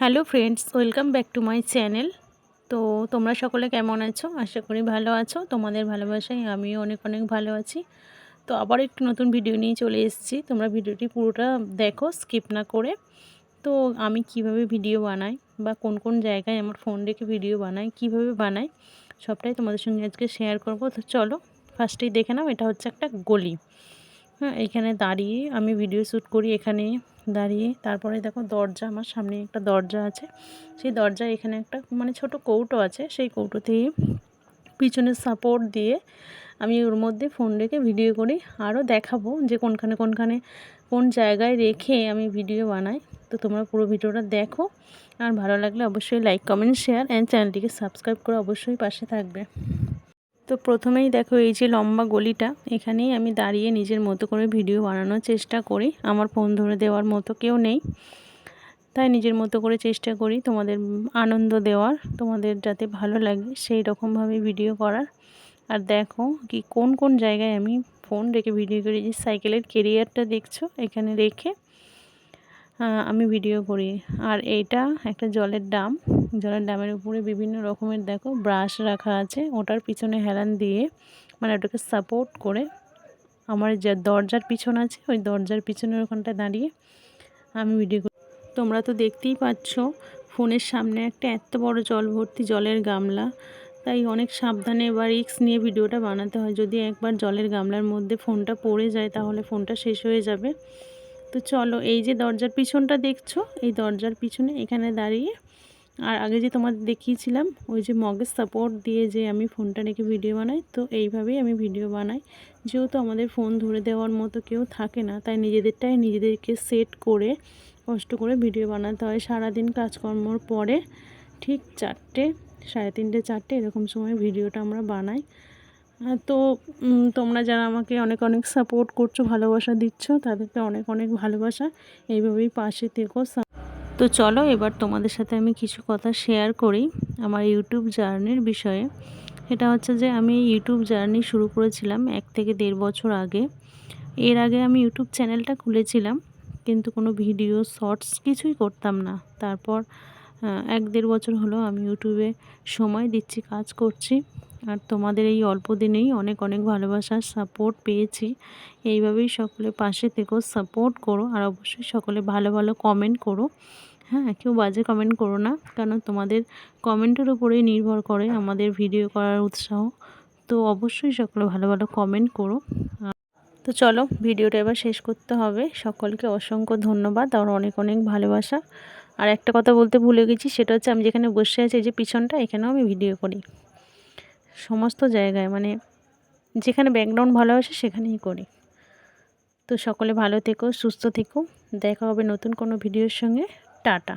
Hello friends, welcome back to my channel. তো তোমরা সকলে কেমন আছো? আশা করি ভালো আছো। তোমাদের ভালোবাসায় আমিও অনেক অনেক ভালো আছি। তো আবার একটু নতুন ভিডিও নিয়ে চলে এসেছি। তোমরা ভিডিওটি পুরোটা দেখো, স্কিপ না করে। তো আমি কিভাবে ভিডিও বানাই বা কোন কোন জায়গায় আমার ফোন রেখে ভিডিও বানাই, কিভাবে বানাই, সবটাই তোমাদের সঙ্গে আজকে শেয়ার করব। তো চলো ফার্স্টেই দেখে নাও, এটা হচ্ছে একটা গলি। হ্যাঁ, এইখানে দাঁড়িয়ে আমি ভিডিও শ্যুট করি। এখানে দাঁড়িয়ে তারপরে দেখো দরজা, আমার সামনে একটা দরজা আছে। সেই দরজা এখানে একটা মানে ছোট কৌটো আছে, সেই কৌটোতে পিছনে সাপোর্ট দিয়ে আমি ওর মধ্যে ফোন রেখে ভিডিও করি। আরও দেখাবো যে কোনখানে কোনখানে কোন জায়গায় রেখে আমি ভিডিও বানাই। তো তোমরা পুরো ভিডিওটা দেখো, আর ভালো লাগলে অবশ্যই লাইক, কমেন্ট, শেয়ার অ্যান্ড চ্যানেলটিকে সাবস্ক্রাইব করে অবশ্যই পাশে থাকবে। তো প্রথমেই দেখো এই যে লম্বা গলিটা, এখানেই আমি দাঁড়িয়ে নিজের মতো করে ভিডিও বানানোর চেষ্টা করি। আমার ফোন ধরে দেওয়ার মতো কেউ নেই, তাই নিজের মতো করে চেষ্টা করি তোমাদের আনন্দ দেওয়ার, তোমাদের যাতে ভালো লাগে সেই রকমভাবে ভিডিও করার। আর দেখো কি কোন কোন জায়গায় আমি ফোন রেখে ভিডিও করি। যে সাইকেলের কেরিয়ারটা দেখছো, এখানে রেখে আমি ভিডিও করি। আর এইটা একটা জলের ড্রাম, জলের ড্রামের উপরে বিভিন্ন রকমের দেখো ব্রাশ রাখা আছে। ওটার পিছনে হেলান দিয়ে মানে ওটাকে সাপোর্ট করে আমার যে দরজার পিছন আছে, ওই দরজার পিছনের ওখানটা দাঁড়িয়ে আমি ভিডিও করি। তোমরা তো দেখতেই পাচ্ছ ফোনের সামনে একটা এত বড় জল ভর্তি জলের গামলা, তাই অনেক সাবধানে বা রিস্ক নিয়ে ভিডিওটা বানাতে হয়। যদি একবার জলের গামলার মধ্যে ফোনটা পড়ে যায় তাহলে ফোনটা শেষ হয়ে যাবে। তো চলো, এই যে দরজার পিছনটা দেখছো, এই দরজার পিছনে এখানে দাঁড়িয়ে, আর আগে যে তোমাদের দেখিয়েছিলাম ওই যে মগের সাপোর্ট দিয়ে যে আমি ফোনটা রেখে ভিডিও বানাই, তো এইভাবেই আমি ভিডিও বানাই। যেহেতু আমাদের ফোন ধরে দেওয়ার মতো কেউ থাকে না, তাই নিজেদেরটাই নিজেদেরকে সেট করে কষ্ট করে ভিডিও বানাতে হয়। সারাদিন কাজকর্মর পরে ঠিক 4টে, 3:30, 4টে এরকম সময় ভিডিওটা আমরা বানাই। তো তোমরা যারা আমাকে অনেক অনেক সাপোর্ট করছো, ভালোবাসা দিচ্ছ, তাদেরকে অনেক অনেক ভালোবাসা। এইভাবেই পাশে থেকো। তো চলো এবার তোমাদের সাথে আমি কিছু কথা শেয়ার করি আমার ইউটিউব জার্নির বিষয়ে। এটা হচ্ছে যে আমি ইউটিউব জার্নি শুরু করেছিলাম 1 থেকে 1.5 বছর আগে। এর আগে আমি ইউটিউব চ্যানেলটা খুলেছিলাম, কিন্তু কোনো ভিডিও শর্টস কিছুই করতাম না। তারপর 1-1.5 বছর হলো আমি ইউটিউবে সময় দিচ্ছি, কাজ করছি। আর তোমাদের এই অল্প দিনেই অনেক অনেক ভালোবাসার সাপোর্ট পেয়েছি। এইভাবেই সকলে পাশে থেকো, সাপোর্ট করো, আর অবশ্যই সকলে ভালো ভালো কমেন্ট করো। হ্যাঁ, কেউ বাজে কমেন্ট করো না, কারণ তোমাদের কমেন্টের উপরেই নির্ভর করে আমাদের ভিডিও করার উৎসাহ। তো অবশ্যই সকলে ভালো ভালো কমেন্ট করো। তো চলো ভিডিওটা এবার শেষ করতে হবে। সকলকে অসংখ্য ধন্যবাদ আর অনেক অনেক ভালোবাসা। আর একটা কথা বলতে ভুলে গেছি, সেটা হচ্ছে আমি যেখানে বসে আছি, এই যে পিছনটা, এখানেও আমি ভিডিও করি। সমস্ত জায়গায় মানে যেখানে ব্যাকগ্রাউন্ড ভালো আসে সেখানেই করি। তো সকলে ভালো থেকো, সুস্থ থেকো। দেখা হবে নতুন কোনো ভিডিওর সঙ্গে। টাটা।